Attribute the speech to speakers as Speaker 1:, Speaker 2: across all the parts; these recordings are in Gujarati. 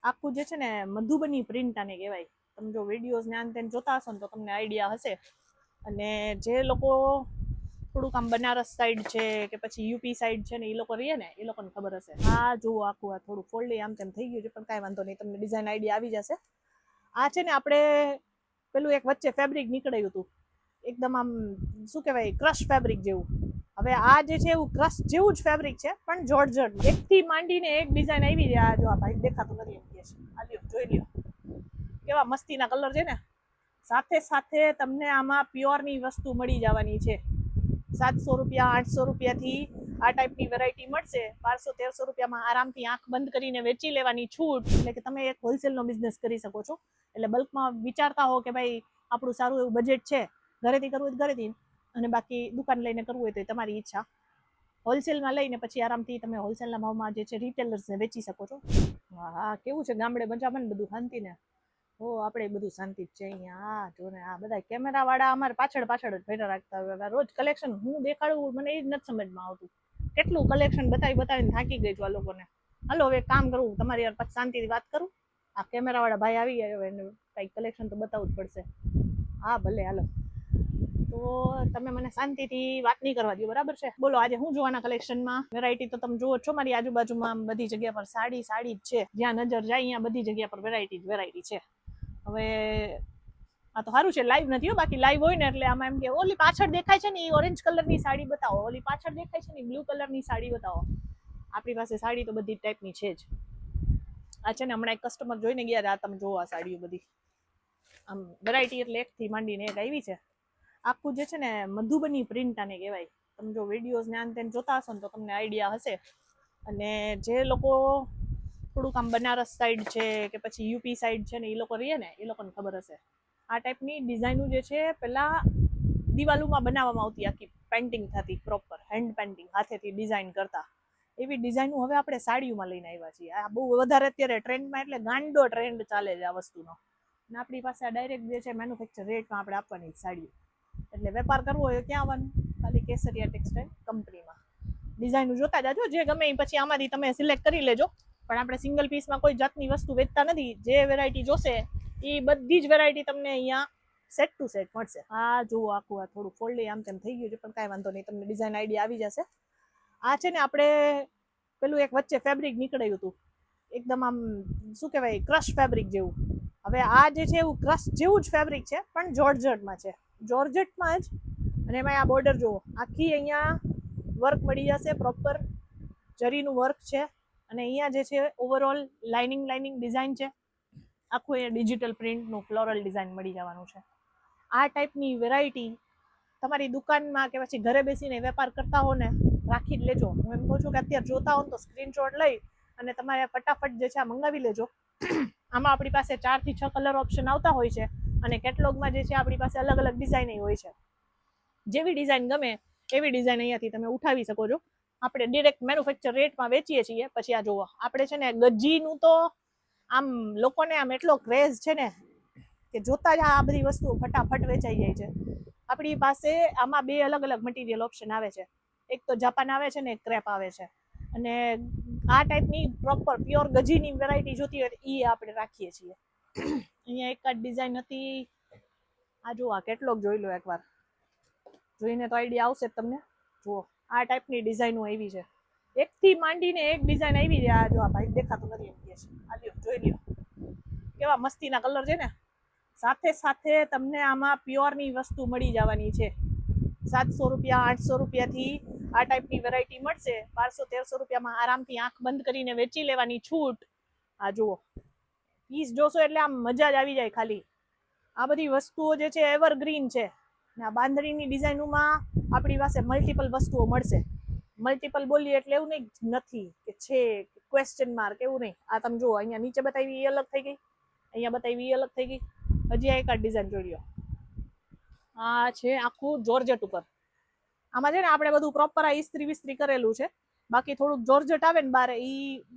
Speaker 1: આખું જે છે ને મધુબની પ્રિન્ટ આને કહેવાય. તમે જો વિડીયોઝ ને આન તેન જોતા હશો ને તો તમને આઈડિયા હશે. અને જે લોકો થોડુંક આમ બનારસ સાઈડ છે કે પછી યુપી સાઈડ છે ને એ લોકો રહીએ ને એ લોકોને ખબર હશે. આ જુઓ આખું આ થોડું ફોલ્ડી આમ તેમ થઈ ગયું છે પણ કાંઈ વાંધો નહીં, તમને ડિઝાઇન આઈડિયા આવી જશે. આ છે ને આપણે પેલું એક વચ્ચે ફેબ્રિક નીકળ્યું હતું એકદમ આમ શું કહેવાય ક્રશ ફેબ્રિક જેવું. હવે આ જે છે એવું ક્રશ જેવું જ ફેબ્રિક છે પણ જોર્જટ. એકથી માંડીને એક ડિઝાઇન આવી છે. આ જો આ ભાઈ દેખાતું નથી એમ કે છે, આ લ્યો જોઈ લ્યો કેવા મસ્તીના કલર છે ને. સાથે સાથે તમને આમાં પ્યોરની વસ્તુ મળી જવાની છે. 700 રૂપિયા 800 રૂપિયાથી આ ટાઈપની વેરાયટી મળશે. 1200-1300 રૂપિયામાં આરામથી આંખ બંધ કરીને વેચી લેવાની છૂટ. એટલે કે તમે એક હોલસેલનો બિઝનેસ કરી શકો છો. એટલે બલ્કમાં વિચારતા હો કે ભાઈ આપણું સારું એવું બજેટ છે, ઘરેથી કરવું હોય તો ઘરેથી, અને બાકી દુકાન લઈને કરવું હોય તો તમારી ઈચ્છા. હોલસેલમાં લઈને પછી આરામથી તમે હોલસેલના ભાવમાં જે છે રિટેલર્સને વેચી શકો છો. હા કેવું છે ગામડે મજામાં ને બધું શાંતિ ને? હો આપણે બધું શાંતિ જ છે અહીંયા. આ જો ને આ બધા કેમેરા વાળા અમારે પાછળ પાછળ જ ભેટા રાખતા હોય. રોજ કલેક્શન હું દેખાડું મને એ જ નથી સમજમાં આવતું. કેટલું કલેક્શન બતાવીને થાકી ગઈ છું આ લોકોને. હાલો હવે કામ કરવું તમારી યાર, પછી શાંતિથી વાત કરું. આ કેમેરા વાળા ભાઈ આવી ગયા એને કંઈક કલેક્શન તો બતાવવું જ પડશે. હા ભલે હાલો. તો તમે મને શાંતિથી વાત નહીં કરવા દો, બરાબર છે? બોલો આજે હું જોવાના કલેક્શનમાં? વેરાયટી તો તમે જુઓ છો મારી આજુબાજુમાં બધી જગ્યા પર સાડી જ છે. જ્યાં નજર જાય અહીંયા બધી જગ્યા પર વેરાયટી છે. હવે આ તો સારું છે લાઈવ નથી હો, બાકી લાઈવ હોય ને એટલે આમાં એમ કે ઓલી પાછળ દેખાય છે ને એ ઓરેન્જ કલરની સાડી બતાવો, ઓલી પાછળ દેખાય છે ને બ્લુ કલરની સાડી બતાવો. આપણી પાસે સાડી તો બધી ટાઈપની છે જ. આ છે ને હમણાં એક કસ્ટમર જોઈને ગયા, આ તમે જોવો આ સાડીઓ બધી આમ વેરાયટી એટલે એકથી માંડીને એક આવી છે. આખું જે છે ને મધુબની પ્રિન્ટ આને કહેવાય. તમે જો વિડીયોઝ ને આન તેન જોતા હશો ને તો તમને આઈડિયા હશે. અને જે લોકો થોડુંક આમ બનારસ સાઈડ છે કે પછી યુપી સાઈડ છે ને એ લોકો રહીએ ને એ લોકોને ખબર હશે. આ ટાઈપની ડિઝાઇનો જે છે પેલા દિવાલોમાં બનાવવામાં આવતી, આખી પેઇન્ટિંગ થતી, પ્રોપર હેન્ડ પેઇન્ટિંગ, હાથેથી ડિઝાઇન કરતા. એવી ડિઝાઇનો હવે આપણે સાડીઓમાં લઈને આવ્યા છીએ. આ બહુ વધારે અત્યારે ટ્રેન્ડમાં, એટલે ગાંડો ટ્રેન્ડ ચાલે છે આ વસ્તુનો. અને આપણી પાસે આ ડાયરેક્ટ જે છે મેન્યુફેક્ચર રેટમાં આપણે આપવાની સાડીઓ. એટલે વેપાર કરવો હોય ક્યાં આવવાનું? ખાલી કેસરિયા ટેક્સટાઇલ કંપનીમાં. ડિઝાઇન જોતા જાજો, જે ગમે એ પછી આમાંથી તમે સિલેક્ટ કરી લેજો. પણ આપણે સિંગલ પીસમાં કોઈ જાતની વસ્તુ વેચતા નથી. જે વેરાયટી જોશે એ બધી જ વેરાયટી તમને અહીંયા સેટ ટુ સેટ મળશે. આ જુઓ આખું આ થોડું ફોલ્ડી આમ તેમ થઈ ગયું છે પણ કાંઈ વાંધો નહીં, તમને ડિઝાઇન આઈડિયા આવી જશે. આ છે ને આપણે પેલું એક વચ્ચે ફેબ્રિક નીકળ્યું હતું એકદમ આમ શું કહેવાય ક્રશ ફેબ્રિક જેવું. હવે આ જે છે એવું ક્રશ જેવું જ ફેબ્રિક છે પણ જોર્જટમાં છે. જોર્જટમાં જ. અને એમાં આ બોર્ડર જુઓ, આખી અહીંયા વર્ક મળી જશે, પ્રોપર જરીનું વર્ક છે. અને અહીંયા જે છે ઓવરઓલ લાઇનિંગ ડિઝાઇન છે. આખું અહીંયા ડિજિટલ પ્રિન્ટનું ફ્લોરલ ડિઝાઇન મળી જવાનું છે. આ ટાઈપની વેરાયટી તમારી દુકાનમાં કે પછી ઘરે બેસીને વેપાર કરતા હો ને રાખી જ લેજો. હું એમ કહું છું કે અત્યારે જોતા હો ને તો સ્ક્રીનશોટ લઈ અને તમારે ફટાફટ જે છે આ મંગાવી લેજો. આમાં આપણી પાસે 4 થી 6 કલર ઓપ્શન આવતા હોય છે. અને કેટલોગમાં જે છે આપણી પાસે અલગ અલગ ડિઝાઇન હોય છે. જેવી ડિઝાઇન ગમે એવી ડિઝાઇન અહીંયાથી તમે ઉઠાવી શકો છો. આપણે ડિરેક્ટ મેન્યુફેક્ચર રેટમાં વેચીએ છીએ. પછી આ જોવો આપણે છે ને ગજીનું તો આમ લોકોને આમ એટલો ક્રેઝ છે ને કે જોતા જ આ બધી વસ્તુઓ ફટાફટ વેચાઈ જાય છે. આપણી પાસે આમાં 2 અલગ અલગ મટીરિયલ ઓપ્શન આવે છે. એક તો જાપાન આવે છે ને એક ક્રેપ આવે છે. અને આ ટાઈપની પ્રોપર પ્યોર ગજીની વેરાયટી જોતી હોય એ આપણે રાખીએ છીએ. અહીંયા એક જ ડિઝાઇન હતી. આ જુઓ આ કેટલોગ જોઈ લો એકવાર, જોઈને તો આઈડિયા આવશે તમને. જુઓ આ ટાઈપની ડિઝાઇનો આવી છે. એકથી માંડીને એક ડિઝાઇન આવી છે. આ જો આ ભાઈ દેખાતું નથી એમ કે છે, આ લ્યો જોઈ લ્યો કેવા મસ્તીના કલર છે ને. સાથે સાથે તમને આમાં પ્યોરની વસ્તુ મળી જવાની છે. 700 રૂપિયા 800 રૂપિયાથી આ ટાઈપની વેરાયટી મળશે. 1200-1300 રૂપિયામાં આરામથી આંખ બંધ કરીને વેચી લેવાની છૂટ. આ જુઓ પીસ જોશો એટલે આમ મજા જ આવી જાય ખાલી. આ બધી વસ્તુઓ જે છે એવરગ્રીન છે. ને આ બાંધણીની ડિઝાઇનોમાં આપણી પાસે મલ્ટિપલ વસ્તુઓ મળશે. મલ્ટિપલ બોલીએ એટલે એવું નહીં નથી કે છે ક્વેશ્ચન માર્ક, એવું નહીં. આ તમે જુઓ અહીંયા નીચે બતાવી એ અલગ થઈ ગઈ, અહીંયા બતાવી એ અલગ થઈ ગઈ. હજી એક આ ડિઝાઇન જોઈ લો. આ છે આખું જોર્જટ ઉપર. આમાં છે ને આપણે બધું પ્રોપર આ ઇસ્ત્રી વિસ્ત્રી કરેલું છે. બાકી થોડુંક જોર્જટ આવે ને બારે એ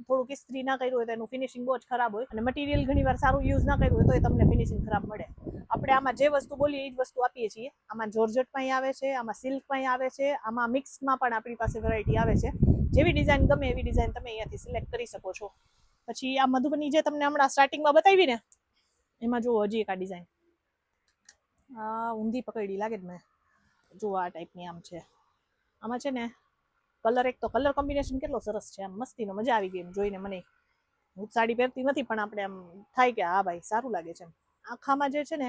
Speaker 1: થોડુંક ઇસ્ત્રી ના કર્યું હોય તો એનું ફિનિશિંગ બહુ જ ખરાબ હોય. અને મટીરિયલ ઘણી વાર સારું યુઝ ના કર્યું હોય તો એ તમને ફિનિશિંગ ખરાબ મળે. આપણે આમાં જે વસ્તુ બોલીએ એ જ વસ્તુ આપીએ છીએ. આમાં જોર્જટમાં આવે છે, આમાં સિલ્કમાં આવે છે, આમાં મિક્સમાં પણ આપણી પાસે વેરાયટી આવે છે. જેવી ડિઝાઇન ગમે એવી ડિઝાઇન તમે અહીંયાથી સિલેક્ટ કરી શકો છો. પછી આ મધુબની જે તમને હમણાં સ્ટાર્ટિંગમાં બતાવી ને એમાં જુઓ હજી એક આ ડિઝાઇન, આ ઊંધી પકડી લાગે જ મેં, જુઓ આ ટાઈપની આમ છે. આમાં છે ને કલર, એક તો કલર કોમ્બિનેશન કેટલો સરસ છે, આમ મસ્તીનો, મજા આવી ગઈ એમ જોઈને મને. હું સાડી પહેરતી નથી પણ આપણે આમ થાય કે હા ભાઈ સારું લાગે છે. આખામાં જે છે ને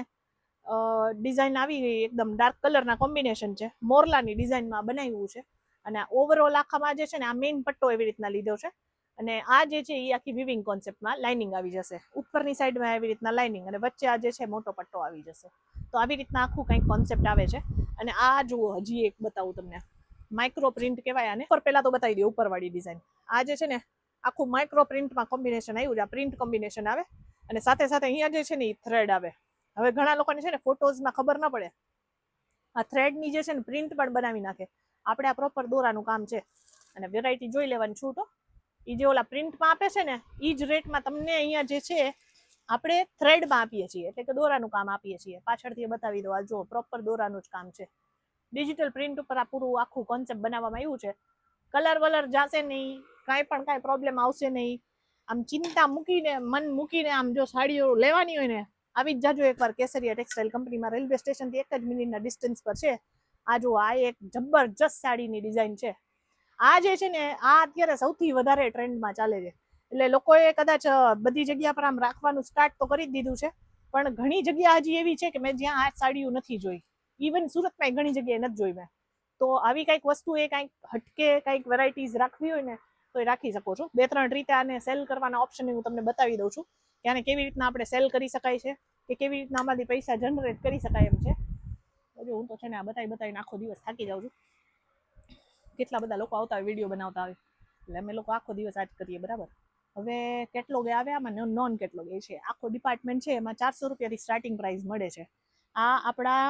Speaker 1: ડિઝાઇન આવી ગઈ, એકદમ ડાર્ક કલરના કોમ્બિનેશન છે, મોરલાની ડિઝાઇનમાં બનાવ્યું છે. અને ઓવરઓલ આખામાં જે છે ને આ મેઇન પટ્ટો એવી રીતના લીધો છે. અને આ જે છે એ આખી વિવિંગ કોન્સેપ્ટમાં લાઇનિંગ આવી જશે, ઉપરની સાઈડમાં એવી રીતના લાઇનિંગ, અને વચ્ચે આ જે છે મોટો પટ્ટો આવી જશે. તો આવી રીતના આખું કંઈક કોન્સેપ્ટ આવે છે. અને આ જુઓ હજી એક બતાવું તમને, માઇક્રો પ્રિન્ટ કહેવાય આને. ઉપર પહેલા તો બતાવી દઉં ઉપરવાળી ડિઝાઇન. આ જે છે ને આખું માઇક્રો પ્રિન્ટમાં કોમ્બિનેશન આવ્યું છે, આ પ્રિન્ટ કોમ્બિનેશન આવે, અને સાથે સાથે અહીંયા જે છે ને એ થ્રેડ આવે. હવે ઘણા લોકોને છે ને ફોટોઝમાં ખબર ન પડે, આ થ્રેડની જે છે ને પ્રિન્ટ પણ બનાવી નાખે. આપણે આ પ્રોપર દોરાનું કામ છે, અને વેરાયટી જોઈ લેવાની છૂટ. એ જે ઓલા પ્રિન્ટમાં આપે છે ને એ જ રેટમાં તમને અહીંયા જે છે આપણે થ્રેડમાં આપીએ છીએ, એટલે કે દોરાનું કામ આપીએ છીએ. પાછળથી બતાવી દો, આ જો પ્રોપર દોરાનું જ કામ છે. ડિજિટલ પ્રિન્ટ ઉપર આ પૂરું આખું કોન્સેપ્ટ બનાવવામાં આવ્યું છે. કલર વલર જાશે નહીં, કાંઈ પ્રોબ્લેમ આવશે નહીં. આમ ચિંતા મૂકીને, મન મૂકીને આમ જો સાડીઓ લેવાની હોય ને, આવી જ જાજો એકવાર કેસરિયા ટેક્સટાઇલ કંપનીમાં. રેલવે સ્ટેશનથી 1 જ મિનિટના ડિસ્ટન્સ પર છે. આ જો આ એક જબરજસ્ત સાડીની ડિઝાઇન છે. આ જે છે ને આ અત્યારે સૌથી વધારે ટ્રેન્ડમાં ચાલે છે. એટલે લોકોએ કદાચ બધી જગ્યા પર આમ રાખવાનું સ્ટાર્ટ તો કરી જ દીધું છે, પણ ઘણી જગ્યા હજી એવી છે કે મેં જ્યાં આ સાડીઓ નથી જોઈ. ઇવન સુરતમાં ઘણી જગ્યાએ નથી જોઈ મેં. તો આવી કંઈક વસ્તુ એ કંઈક હટકે કંઈક વેરાયટીઝ રાખવી હોય ને તો એ રાખી શકો છો. 2-3 રીતે આને સેલ કરવાના ઓપ્શન હું તમને બતાવી દઉં છું કે આને કેવી રીતના આપણે સેલ કરી શકાય છે, કે કેવી રીતના આમાંથી પૈસા જનરેટ કરી શકાય એમ છે. હજુ હું તો છે ને આ બતાવીને આખો દિવસ થાકી જાઉં છું. કેટલા બધા લોકો આવતા હોય વિડીયો બનાવતા હોય, એટલે અમે લોકો આખો દિવસ આ જ કરીએ, બરાબર. હવે કેટલોગ આવે, આમાં નોન કેટલોગ એ છે, આખો ડિપાર્ટમેન્ટ છે, એમાં 400 રૂપિયાથી સ્ટાર્ટિંગ પ્રાઇસ મળે છે. આ આપણા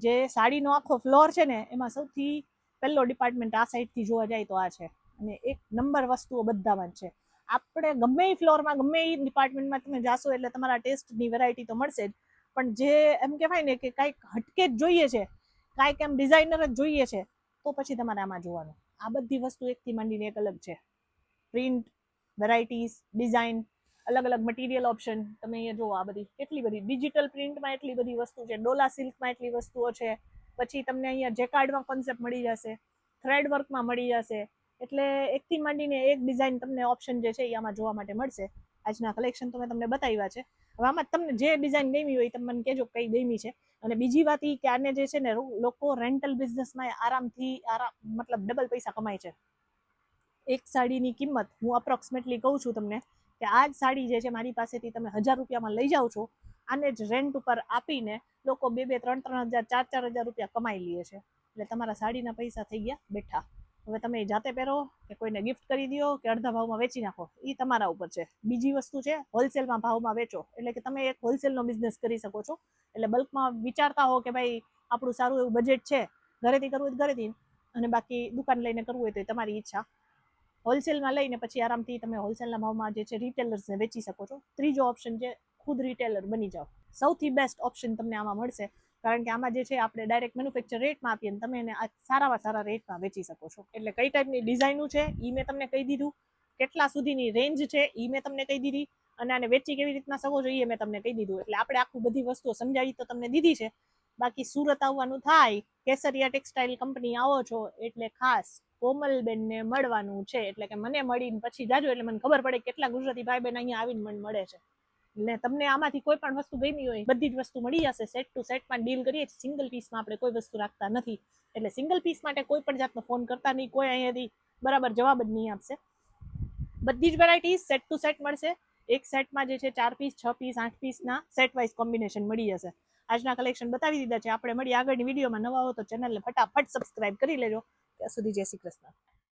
Speaker 1: જે સાડીનો આખો ફ્લોર છે ને એમાં સૌથી પહેલો ડિપાર્ટમેન્ટ આ સાઈડથી જોવા જાય તો આ છે. અને એક નંબર વસ્તુઓ બધામાં જ છે. આપણે ગમે એ ફ્લોરમાં, ગમે એ ડિપાર્ટમેન્ટમાં તમે જાશો એટલે તમારા ટેસ્ટની વેરાયટી તો મળશે જ, પણ જે એમ કહેવાય ને કે કાંઈક હટકે જ જોઈએ છે, કાંઈક એમ ડિઝાઇનર જ જોઈએ છે, તો પછી તમારે આમાં જોવાનું. આ બધી વસ્તુ એકથી માંડીને એક અલગ છે. પ્રિન્ટ, વેરાયટીઝ, ડિઝાઇન, અલગ અલગ મટીરિયલ ઓપ્શન. તમે અહીંયા જુઓ, આ બધી કેટલી બધી ડિજિટલ પ્રિન્ટમાં એટલી બધી વસ્તુ છે, ડોલા સિલ્કમાં એટલી વસ્તુઓ છે. પછી તમને અહીંયા જેકાર્ડમાં કોન્સેપ્ટ મળી જશે, થ્રેડ વર્કમાં મળી જશે. એટલે એકથી માંડીને એક ડિઝાઇન તમને ઓપ્શન જે છે એ આમાં જોવા માટે મળશે. આજના કલેક્શન તો મેં તમને બતાવ્યા છે. હવે આમાં તમને જે ડિઝાઇન ગમી હોય તમે મને કહેજો કઈ ગમી છે. અને બીજી વાત એ કે આને જે છે ને લોકો રેન્ટલ બિઝનેસમાં આરામથી મતલબ ડબલ પૈસા કમાય છે. એક સાડીની કિંમત હું અપ્રોક્સિમેટલી કહું છું તમને કે આ જ સાડી જે છે મારી પાસેથી તમે 1000 રૂપિયામાં લઈ જાઓ છો, આને જ રેન્ટ ઉપર આપીને લોકો 2-2, 3-3 હજાર, 4-4 હજાર રૂપિયા કમાઈ લે છે. એટલે તમારા સાડીના પૈસા થઈ ગયા બેઠા. હવે તમે જાતે પહેરો કે કોઈને ગિફ્ટ કરી દો કે અડધા ભાવમાં વેચી નાખો, એ તમારા ઉપર છે. બીજી વસ્તુ છે હોલસેલમાં ભાવમાં વેચો, એટલે કે તમે એક હોલસેલનો બિઝનેસ કરી શકો છો. એટલે બલ્કમાં વિચારતા હો કે ભાઈ આપણું સારું એવું બજેટ છે, ઘરેથી કરવું હોય ઘરેથી, અને બાકી દુકાન લઈને કરવું હોય તો તમારી ઈચ્છા. હોલસેલમાં લઈને પછી આરામથી તમે હોલસેલના ભાવમાં જે છે રિટેલર્સને વેચી શકો છો. ત્રીજો ઓપ્શન છે ખુદ રિટેલર બની જાઓ. સૌથી બેસ્ટ ઓપ્શન તમને આમાં મળશે, કારણ કે આમાં જે છે આપણે ડાયરેક્ટ મેન્યુફેક્ચર રેટમાં આપીએ અને તમે એને સારામાં સારા રેટમાં વેચી શકો છો. એટલે કઈ ટાઈપની ડિઝાઇનું છે એ મેં તમને કહી દીધું, કેટલા સુધીની રેન્જ છે એ મેં તમને કહી દીધી, અને આને વેચી કેવી રીતના શકો છો એ મેં તમને કહી દીધું. એટલે આપણે આખું બધી વસ્તુઓ સમજાવી તો તમને દીધી છે. બાકી સુરત આવવાનું થાય, કેસરિયા ટેક્સટાઇલ કંપની આવો છો એટલે ખાસ કોમલબેનને મળવાનું છે. એટલે કે મને મળીને પછી જાજો, એટલે મને ખબર પડે કેટલા ગુજરાતી ભાઈ બહેન અહીંયા આવીને મને મળે છે. એટલે તમને આમાંથી કોઈ પણ વસ્તુ ગમી હોય બધી જ વસ્તુ મળી જશે. સેટ ટુ સેટમાં ડીલ કરીએ છીએ, સિંગલ પીસમાં આપણે કોઈ વસ્તુ રાખતા નથી. એટલે સિંગલ પીસ માટે કોઈ પણ જાતનો ફોન કરતા નહીં, કોઈ અહીંયાથી બરાબર જવાબ જ નહીં આપશે. બધી જ વેરાયટી સેટ ટુ સેટ મળશે. એક સેટમાં જે છે 4 પીસ, 6 પીસ, 8 પીસના સેટ વાઇઝ કોમ્બિનેશન મળી જશે. આજના કલેક્શન બતાવી દીધા છે. આપણે મળીએ આગળની વિડીયોમાં. નવા હો તો ચેનલને ફટાફટ સબસ્ક્રાઇબ કરી લેજો. ત્યાં સુધી જય શ્રી કૃષ્ણ.